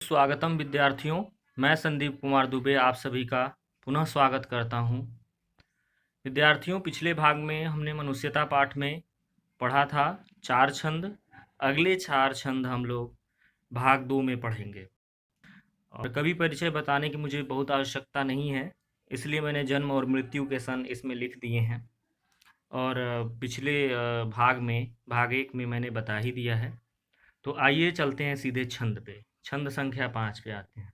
स्वागतम विद्यार्थियों। मैं संदीप कुमार दुबे आप सभी का पुनः स्वागत करता हूं। विद्यार्थियों, पिछले भाग में हमने मनुष्यता पाठ में पढ़ा था 4 छंद। अगले 4 छंद हम लोग भाग 2 में पढ़ेंगे। और कवि परिचय बताने की मुझे बहुत आवश्यकता नहीं है, इसलिए मैंने जन्म और मृत्यु के सन इसमें लिख दिए हैं। और पिछले भाग में भाग 1 में मैंने बता ही दिया है। तो आइए चलते हैं सीधे छंद पे। छंद संख्या 5 पे आते हैं।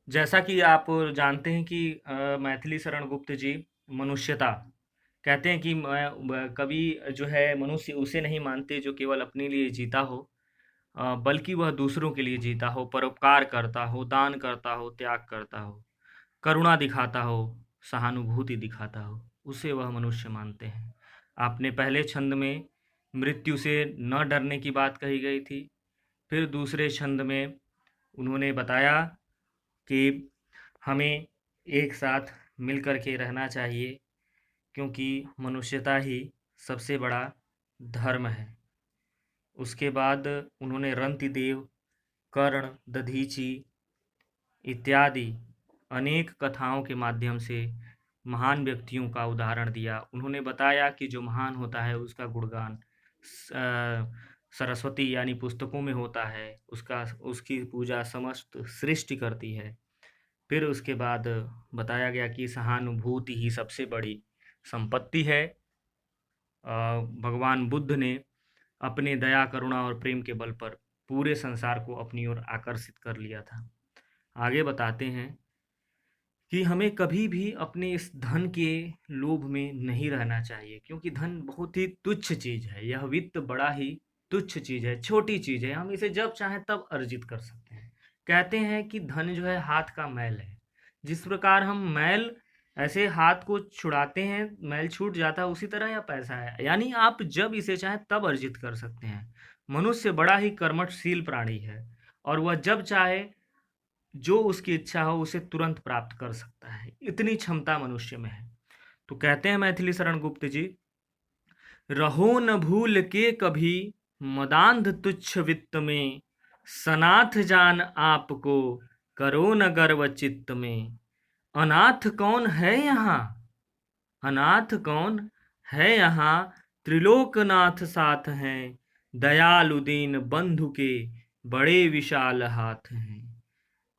जैसा कि आप जानते हैं कि मैथिली शरण गुप्त जी मनुष्यता कहते हैं कि कवि जो है मनुष्य उसे नहीं मानते जो केवल अपने लिए जीता हो, बल्कि वह दूसरों के लिए जीता हो, परोपकार करता हो, दान करता हो, त्याग करता हो, करुणा दिखाता हो, सहानुभूति दिखाता हो, उसे वह मनुष्य मानते हैं। आपने पहले छंद में मृत्यु से न डरने की बात कही गई थी। फिर दूसरे छंद में उन्होंने बताया कि हमें एक साथ मिल कर के रहना चाहिए, क्योंकि मनुष्यता ही सबसे बड़ा धर्म है। उसके बाद उन्होंने रंतिदेव, कर्ण, दधीचि इत्यादि अनेक कथाओं के माध्यम से महान व्यक्तियों का उदाहरण दिया। उन्होंने बताया कि जो महान होता है उसका गुणगान सरस्वती यानी पुस्तकों में होता है, उसकी पूजा समस्त सृष्टि करती है। फिर उसके बाद बताया गया कि सहानुभूति ही सबसे बड़ी संपत्ति है। भगवान बुद्ध ने अपने दया, करुणा और प्रेम के बल पर पूरे संसार को अपनी ओर आकर्षित कर लिया था। आगे बताते हैं कि हमें कभी भी अपने इस धन के लोभ में नहीं रहना चाहिए, क्योंकि धन बहुत ही तुच्छ चीज़ है। यह वित्त बड़ा ही तुच्छ चीज़ है, छोटी चीज़ है। हम इसे जब चाहें तब अर्जित कर सकते हैं। कहते हैं कि धन जो है हाथ का मैल है। जिस प्रकार हम मैल ऐसे हाथ को छुड़ाते हैं, मैल छूट जाता है, उसी तरह यह पैसा है। यानी आप जब इसे चाहें तब अर्जित कर सकते हैं। मनुष्य बड़ा ही कर्मठशील प्राणी है और वह जब चाहे जो उसकी इच्छा हो उसे तुरंत प्राप्त कर सकता है। इतनी क्षमता मनुष्य में है। तो कहते हैं मैथिली शरण गुप्त जी, रहो न भूल के कभी मदांध तुच्छ वित्त में, सनाथ जान आपको करो न गर्व चित्त में। अनाथ कौन है यहाँ, अनाथ कौन है यहाँ, त्रिलोकनाथ साथ हैं, दयालु दीन बंधु के बड़े विशाल हाथ हैं।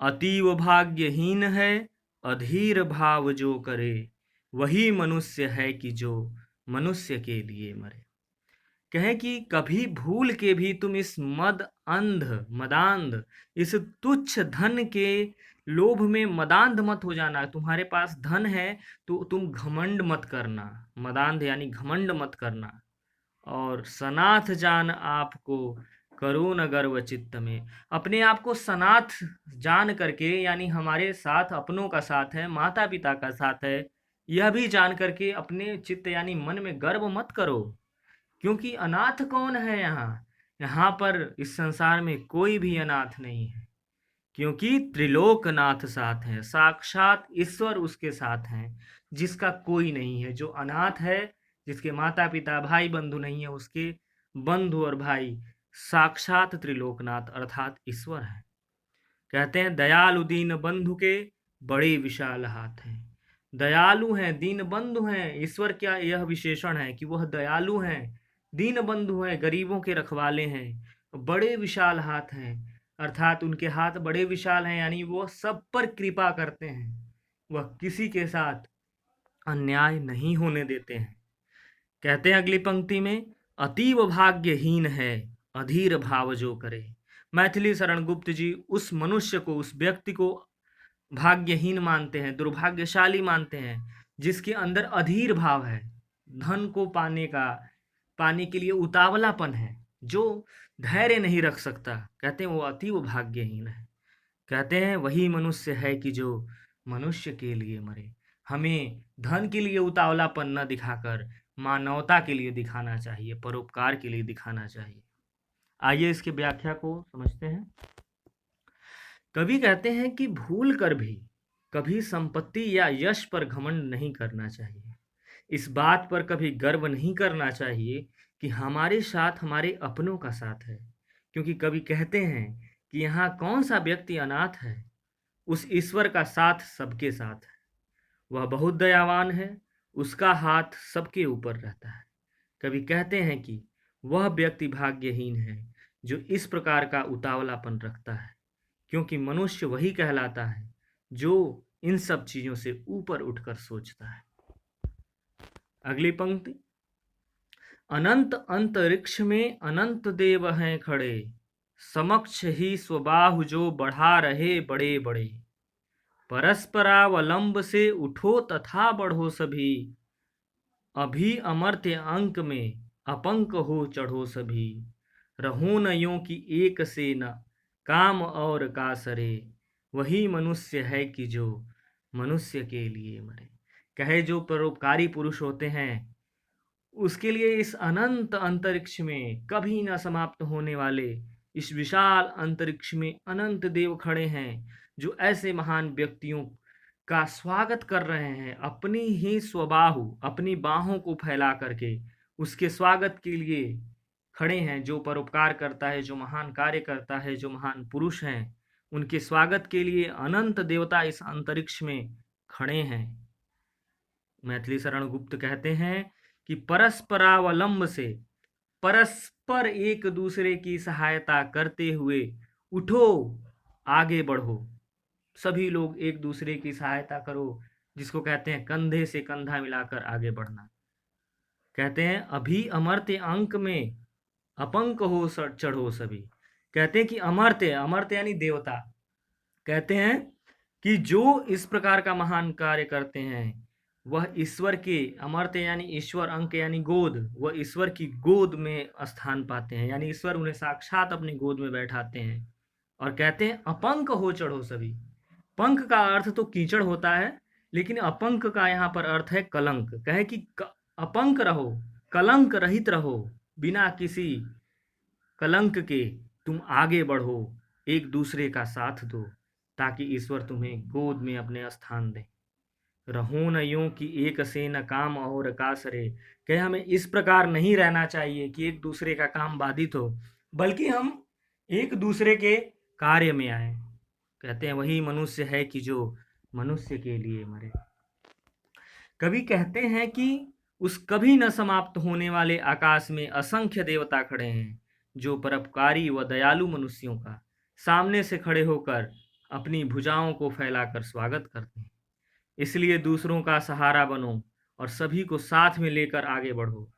अतीव भाग्यहीन है अधीर भाव जो करे, वही मनुष्य है कि जो मनुष्य के लिए मरे। कहे कि कभी भूल के भी तुम इस मदांध इस तुच्छ धन के लोभ में मदांध मत हो जाना। तुम्हारे पास धन है तो तुम घमंड मत करना। मदांध यानी घमंड मत करना। और सनाथ जान आपको करो न गर्व चित्त में, अपने आप को सनाथ जान करके, यानी हमारे साथ अपनों का साथ है, माता पिता का साथ है, यह भी जान करके अपने चित्त यानी मन में गर्व मत करो। क्योंकि अनाथ कौन है यहाँ, यहाँ पर इस संसार में कोई भी अनाथ नहीं है, क्योंकि त्रिलोकनाथ साथ हैं, साक्षात ईश्वर उसके साथ हैं, जिसका कोई नहीं है। जो अनाथ है, जिसके माता पिता भाई बंधु नहीं है, उसके बंधु और भाई साक्षात त्रिलोकनाथ अर्थात ईश्वर है। कहते हैं दयालु दीन बंधु के बड़े विशाल हाथ हैं। दयालु हैं, दीन बंधु हैं। ईश्वर क्या यह विशेषण है कि वह दयालु हैं, दीन बंधु हैं, गरीबों के रखवाले हैं, बड़े विशाल हाथ हैं। अर्थात उनके हाथ बड़े विशाल हैं, यानी वो सब पर कृपा करते हैं, वह किसी के साथ अन्याय नहीं होने देते हैं। कहते हैं अगली पंक्ति में, अतीव भाग्यहीन है अधीर भाव जो करे। मैथिली शरण गुप्त जी उस मनुष्य को, उस व्यक्ति को भाग्यहीन मानते हैं, दुर्भाग्यशाली मानते हैं, जिसके अंदर अधीर भाव है, धन को पाने के लिए उतावलापन है, जो धैर्य नहीं रख सकता। कहते हैं वो अतीव भाग्यहीन है। कहते हैं वही मनुष्य है कि जो मनुष्य के लिए मरे। हमें धन के लिए उतावलापन न दिखाकर मानवता के लिए दिखाना चाहिए, परोपकार के लिए दिखाना चाहिए। आइए इसके व्याख्या को समझते हैं। कवि कहते हैं कि भूल कर भी कभी संपत्ति या यश पर घमंड नहीं करना चाहिए। इस बात पर कभी गर्व नहीं करना चाहिए कि हमारे साथ हमारे अपनों का साथ है, क्योंकि कवि कहते हैं कि यहाँ कौन सा व्यक्ति अनाथ है, उस ईश्वर का साथ सबके साथ है। वह बहुत दयावान है, उसका हाथ सबके ऊपर रहता है। कवि कहते हैं कि वह व्यक्ति भाग्यहीन है जो इस प्रकार का उतावलापन रखता है, क्योंकि मनुष्य वही कहलाता है जो इन सब चीजों से ऊपर उठकर सोचता है। अगली पंक्ति, अनंत अंतरिक्ष में अनंत देव हैं खड़े, समक्ष ही स्वबाहु जो बढ़ा रहे बड़े बड़े, परस्परावलंब से उठो तथा बढ़ो सभी, अभी अमर्त्य अंक में अपंक हो चढ़ो सभी, रहो न यों की एक से न काम और कासरे, वही मनुष्य है कि जो मनुष्य के लिए मरे। कहे जो परोपकारी पुरुष होते हैं उसके लिए इस अनंत अंतरिक्ष में कभी न समाप्त होने वाले इस विशाल अंतरिक्ष में अनंत देव खड़े हैं जो ऐसे महान व्यक्तियों का स्वागत कर रहे हैं, अपनी ही स्वबाहु अपनी बाहों को फैला करके उसके स्वागत के लिए खड़े हैं। जो परोपकार करता है, जो महान कार्य करता है, जो महान पुरुष हैं, उनके स्वागत के लिए अनंत देवता इस अंतरिक्ष में खड़े हैं। मैथिली शरण गुप्त कहते हैं कि परस्परावलंब से, परस्पर एक दूसरे की सहायता करते हुए उठो आगे बढ़ो। सभी लोग एक दूसरे की सहायता करो, जिसको कहते हैं कंधे से कंधा मिलाकर आगे बढ़ना। कहते हैं अभी अमर्त्य अंक में अपंक हो चढ़ो सभी। कहते हैं कि अमर्त्य, अमर्त्य यानी देवता, कहते हैं कि जो इस प्रकार का महान कार्य करते हैं वह ईश्वर के, अमर्त्य यानी ईश्वर, अंक यानी गोद, वह ईश्वर की गोद में स्थान पाते हैं, यानी ईश्वर उन्हें साक्षात अपनी गोद में बैठाते हैं। और कहते हैं अपंक हो चढ़ो सभी। पंख का अर्थ तो कीचड़ होता है, लेकिन अपंक का यहाँ पर अर्थ है कलंक। कहे कि अपंक रहो, कलंक रहित रहो, बिना किसी कलंक के तुम आगे बढ़ो, एक दूसरे का साथ दो, ताकि ईश्वर तुम्हें गोद में अपने स्थान दे। रहो न यूं कि एक से न काम और कासरे। कहे हमें इस प्रकार नहीं रहना चाहिए कि एक दूसरे का काम बाधित हो, बल्कि हम एक दूसरे के कार्य में आए। कहते हैं वही मनुष्य है कि जो मनुष्य के लिए मरे। कवि कहते हैं कि उस कभी न समाप्त होने वाले आकाश में असंख्य देवता खड़े हैं जो परोपकारी व दयालु मनुष्यों का सामने से खड़े होकर अपनी भुजाओं को फैलाकर स्वागत करते हैं। इसलिए दूसरों का सहारा बनो और सभी को साथ में लेकर आगे बढ़ो।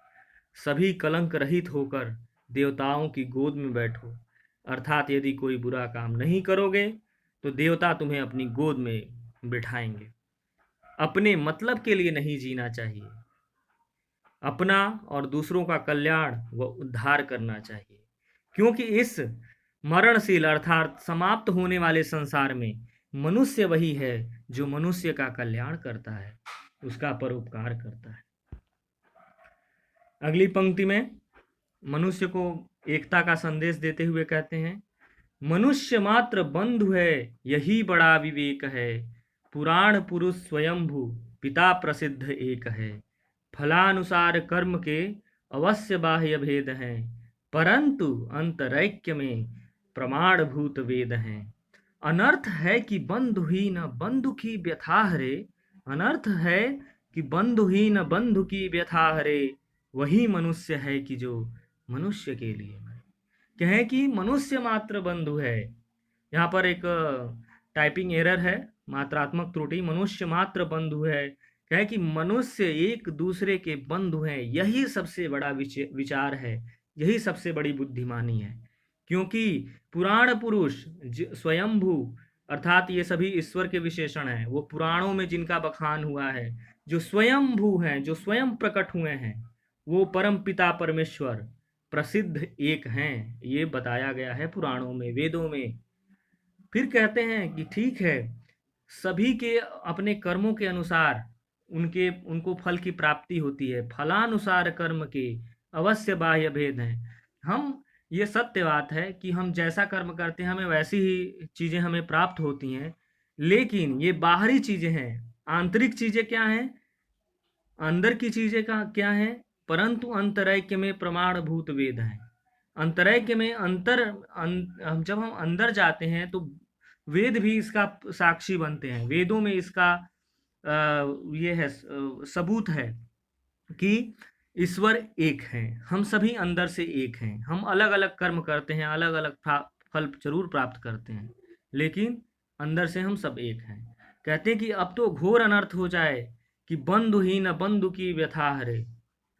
सभी कलंक रहित होकर देवताओं की गोद में बैठो। अर्थात यदि कोई बुरा काम नहीं करोगे तो देवता तुम्हें अपनी गोद में बिठाएंगे। अपने मतलब के लिए नहीं जीना चाहिए, अपना और दूसरों का कल्याण व उद्धार करना चाहिए, क्योंकि इस मरणशील अर्थात समाप्त होने वाले संसार में मनुष्य वही है जो मनुष्य का कल्याण करता है, उसका परोपकार करता है। अगली पंक्ति में मनुष्य को एकता का संदेश देते हुए कहते हैं, मनुष्य मात्र बंधु है यही बड़ा विवेक है, पुराण पुरुष स्वयंभू पिता प्रसिद्ध एक है, फलानुसार कर्म के अवश्य बाह्य भेद हैं, परंतु अंतरैक्य में प्रमाणभूत वेद हैं। अनर्थ है कि बंधु ही न बंधु की व्यथा हरे, अनर्थ है कि बंधु ही न बंधु की व्यथा हरे, वही मनुष्य है कि जो मनुष्य के लिए मरे। कहें कि मनुष्य मात्र बंधु है। यहाँ पर एक टाइपिंग एरर है, मात्रात्मक त्रुटि, मनुष्य मात्र बंधु है। कहे कि मनुष्य एक दूसरे के बंधु हैं, यही सबसे बड़ा विचार है, यही सबसे बड़ी बुद्धिमानी है। क्योंकि पुराण पुरुष स्वयंभू अर्थात ये सभी ईश्वर के विशेषण हैं, वो पुराणों में जिनका बखान हुआ है, जो स्वयंभू हैं, जो स्वयं प्रकट हुए हैं, वो परम पिता परमेश्वर प्रसिद्ध एक हैं, ये बताया गया है पुराणों में, वेदों में। फिर कहते हैं कि ठीक है, सभी के अपने कर्मों के अनुसार उनको फल की प्राप्ति होती है, फलानुसार कर्म के अवश्य बाह्य भेद हैं। हम, ये सत्य बात है कि हम जैसा कर्म करते हैं हमें वैसी ही चीज़ें हमें प्राप्त होती हैं, लेकिन ये बाहरी चीज़ें हैं। आंतरिक चीज़ें क्या हैं, अंदर की चीज़ें का क्या है, परंतु अंतरैक्य में प्रमाणभूत वेद हैं। अंतरैक्य में जब हम अंदर जाते हैं तो वेद भी इसका साक्षी बनते हैं। वेदों में इसका ये है सबूत है कि ईश्वर एक है, हम सभी अंदर से एक हैं। हम अलग अलग कर्म करते हैं, अलग अलग फल जरूर प्राप्त करते हैं, लेकिन अंदर से हम सब एक हैं। कहते हैं कि अब तो घोर अनर्थ हो जाए कि बंधु ही न बंधु की व्यथा हरे।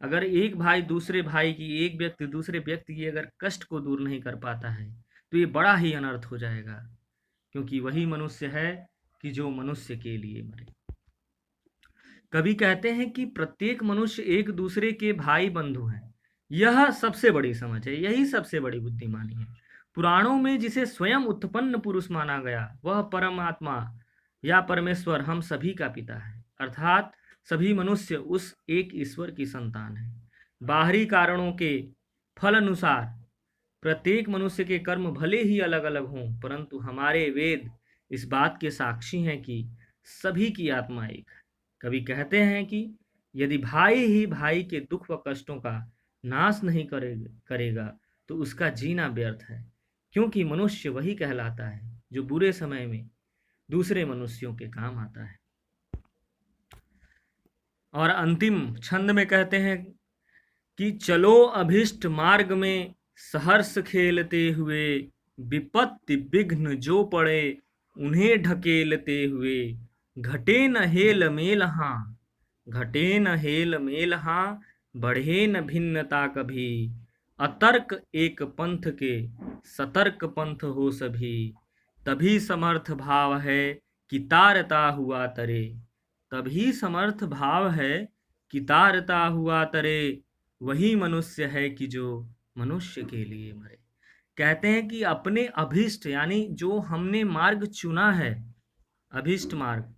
अगर एक भाई दूसरे भाई की, एक व्यक्ति दूसरे व्यक्ति की अगर कष्ट को दूर नहीं कर पाता है तो ये बड़ा ही अनर्थ हो जाएगा, क्योंकि वही मनुष्य है कि जो मनुष्य के लिए मरे। कवि कहते हैं कि प्रत्येक मनुष्य एक दूसरे के भाई बंधु हैं। यह सबसे बड़ी समझ है, यही सबसे बड़ी बुद्धिमानी है। पुराणों में जिसे स्वयं उत्पन्न पुरुष माना गया वह परमात्मा या परमेश्वर हम सभी का पिता है, अर्थात सभी मनुष्य उस एक ईश्वर की संतान है। बाहरी कारणों के फल अनुसार प्रत्येक मनुष्य के कर्म भले ही अलग अलग हों, परंतु हमारे वेद इस बात के साक्षी हैं कि सभी की आत्मा एक है। कवि कहते हैं कि यदि भाई ही भाई के दुख व कष्टों का नाश नहीं करेगा तो उसका जीना व्यर्थ है, क्योंकि मनुष्य वही कहलाता है जो बुरे समय में दूसरे मनुष्यों के काम आता है। और अंतिम छंद में कहते हैं कि चलो अभिष्ट मार्ग में सहर्ष खेलते हुए, विपत्ति विघ्न जो पड़े उन्हें ढकेलते हुए। घटे न हेल मेल हाँ, घटे न हेल मेल हाँ, बढ़े न भिन्नता कभी। अतर्क एक पंथ के सतर्क पंथ हो सभी। तभी समर्थ भाव है कि तारता हुआ तरे। तभी समर्थ भाव है कि तारता हुआ तरे। वही मनुष्य है कि जो मनुष्य के लिए मरे। कहते हैं कि अपने अभिष्ट यानी जो हमने मार्ग चुना है, अभिष्ट मार्ग,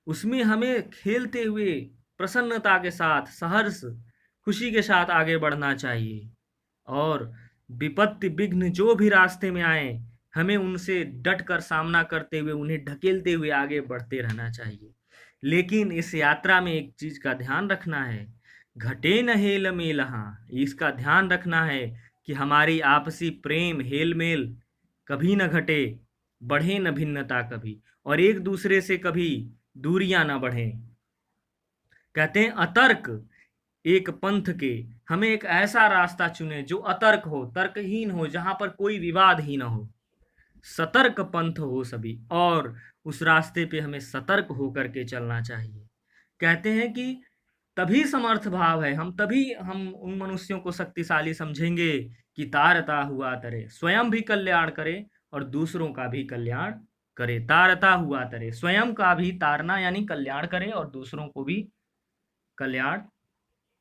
उसमें हमें खेलते हुए प्रसन्नता के साथ सहर्ष खुशी के साथ आगे बढ़ना चाहिए। और विपत्ति विघ्न जो भी रास्ते में आए हमें उनसे डट कर सामना करते हुए उन्हें ढकेलते हुए आगे बढ़ते रहना चाहिए। लेकिन इस यात्रा में एक चीज का ध्यान रखना है, घटे न हेल मेल हाँ, इसका ध्यान रखना है कि हमारी आपसी प्रेम हेल मेल कभी न घटे, बढ़े न भिन्नता कभी, और एक दूसरे से कभी दूरियां ना बढ़े। कहते हैं अतर्क एक पंथ के, हमें एक ऐसा रास्ता चुने जो अतर्क हो, तर्कहीन हो, जहां पर कोई विवाद ही ना हो। सतर्क पंथ हो सभी, और उस रास्ते पे हमें सतर्क होकर के चलना चाहिए। कहते हैं कि तभी समर्थ भाव है, तभी हम उन मनुष्यों को शक्तिशाली समझेंगे कि तारता हुआ तरे, स्वयं भी कल्याण करे और दूसरों का भी कल्याण करे। तारता हुआ तरे, स्वयं का भी तारना यानी कल्याण करे और दूसरों को भी कल्याण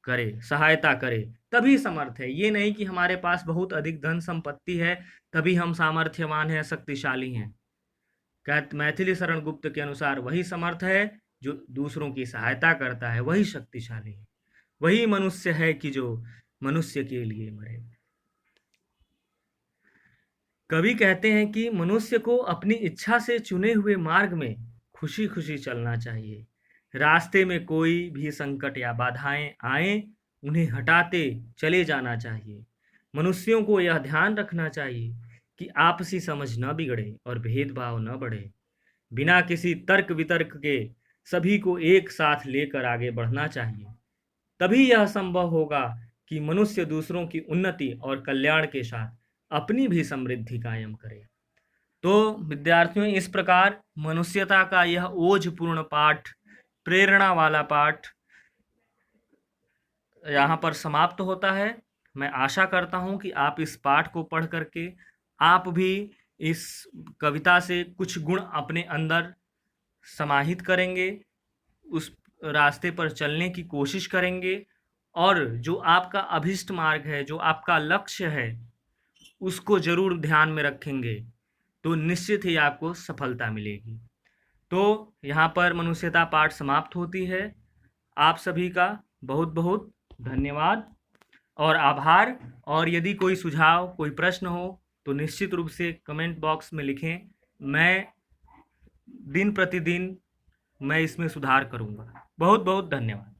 करे, सहायता करे, तभी समर्थ है। ये नहीं कि हमारे पास बहुत अधिक धन संपत्ति है तभी हम सामर्थ्यवान हैं, शक्तिशाली हैं। मैथिली शरण गुप्त के अनुसार वही समर्थ है जो दूसरों की सहायता करता है, वही शक्तिशाली है, वही मनुष्य है कि जो मनुष्य के लिए मरे। कवि कहते हैं कि मनुष्य को अपनी इच्छा से चुने हुए मार्ग में खुशी खुशी चलना चाहिए। रास्ते में कोई भी संकट या बाधाएं आए उन्हें हटाते चले जाना चाहिए। मनुष्यों को यह ध्यान रखना चाहिए कि आपसी समझ न बिगड़े और भेदभाव न बढ़े। बिना किसी तर्क वितर्क के सभी को एक साथ लेकर आगे बढ़ना चाहिए। तभी यह संभव होगा कि मनुष्य दूसरों की उन्नति और कल्याण के साथ अपनी भी समृद्धि कायम करे। तो विद्यार्थियों, इस प्रकार मनुष्यता का यह ओजपूर्ण पाठ, प्रेरणा वाला पाठ यहाँ पर समाप्त होता है। मैं आशा करता हूँ कि आप इस पाठ को पढ़ करके आप भी इस कविता से कुछ गुण अपने अंदर समाहित करेंगे, उस रास्ते पर चलने की कोशिश करेंगे, और जो आपका अभिष्ट मार्ग है, जो आपका लक्ष्य है, उसको जरूर ध्यान में रखेंगे तो निश्चित ही आपको सफलता मिलेगी। तो यहाँ पर मनुष्यता पाठ समाप्त होती है। आप सभी का बहुत बहुत धन्यवाद और आभार। और यदि कोई सुझाव, कोई प्रश्न हो तो निश्चित रूप से कमेंट बॉक्स में लिखें। मैं दिन प्रतिदिन इसमें सुधार करूँगा। बहुत बहुत धन्यवाद।